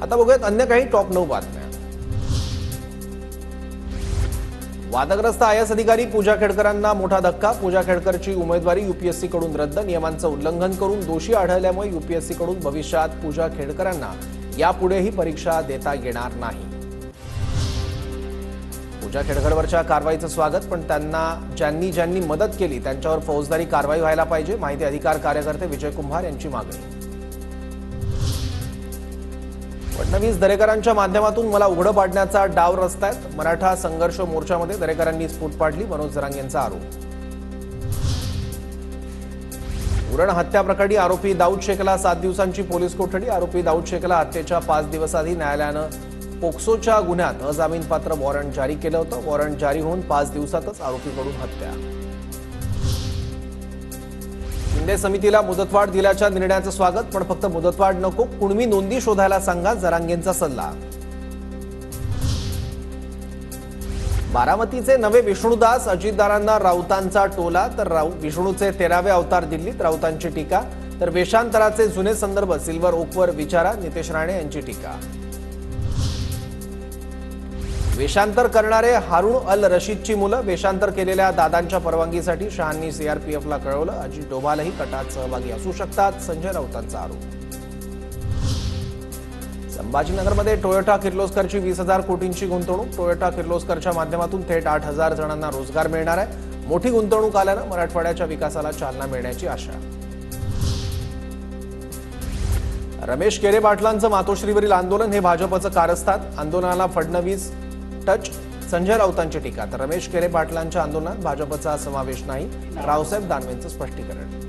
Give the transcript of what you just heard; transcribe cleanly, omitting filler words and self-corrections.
आता बघूयात अन्य काही टॉप 9 बातम्या। वादग्रस्त आयएस अधिकारी पूजा खेडकरांना मोठा धक्का। पूजा खेडकरची उमेदवारी यूपीएससी कडून रद्द। नियमांचं उल्लंघन करून दोषी आढळल्यामुळे यूपीएससी कडून भविष्यात पूजा खेडकरांना यापुढेही परीक्षा देता येणार नाही। पूजा खेडकरवरच्या कारवाईचं स्वागत, पण त्यांना ज्यांनी मदत केली त्यांच्यावर फौजदारी कारवाई व्हायला पाहिजे। माहिती अधिकार कार्यकर्ते विजय कुंभार यांची मागणी। फडणवीस दरेकरांच्या माध्यमातून मला उघडं पाडण्याचा डाव रचतायत। मराठा संघर्ष मोर्चामध्ये दरेकरांनी स्फोट पाडली, मनोज जरांगेंचा आरोप। उरण हत्या प्रकरणी आरोपी दाऊद शेखला 7 दिवसांची पोलीस कोठडी। आरोपी दाऊद शेखला हत्येच्या 5 दिवस आधी न्यायालयानं पोक्सोच्या गुन्ह्यात अजामीनपात्र वॉरंट जारी केलं होतं। वॉरंट जारी होऊन 5 दिवसातच आरोपीकडून हत्या। शिंदे समितीला मुदतवाढ दिल्याच्या निर्णयाचं स्वागत, पण फक्त मुदतवाढ नको, कुणबी नोंदी शोधायला सांगा, जरांगेंचा सल्ला। बारामतीचे नवे विष्णुदास, अजितदारांना राऊतांचा टोला, तर विष्णूचे 13वे अवतार दिल्लीत, राऊतांची टीका। तर वेषांतराचे जुने संदर्भ सिल्वर ओकवर विचारा, नितेश राणे यांची टीका। वेषांतर करणारे हारून अल रशीदची मुलं, वेषांतर केलेल्या दादांच्या परवानगीसाठी शहांनी सीआरपीएफला कळवलं। अजित डोभालही कटात सहभागी असू शकतात, संजय राऊतांचा आरोप। संभाजीनगरमध्ये टोयोटा किर्लोस्करची 20,000 कोटींची गुंतवणूक। टोयोटा किर्लोस्करच्या माध्यमातून थेट 8,000 जणांना रोजगार मिळणार आहे। मोठी गुंतवणूक आल्यानं मराठवाड्याच्या विकासाला चालना मिळण्याची आशा। रमेश केरे पाटलांचं मातोश्रीवरील आंदोलन हे भाजपचं कारस्थान, आंदोलनाला फडणवीस टच, संजय राऊतांची टीका। तर रमेश केरे पाटलांच्या आंदोलनात भाजपचा समावेश नाही, रावसाहेब दानवेंचं स्पष्टीकरण।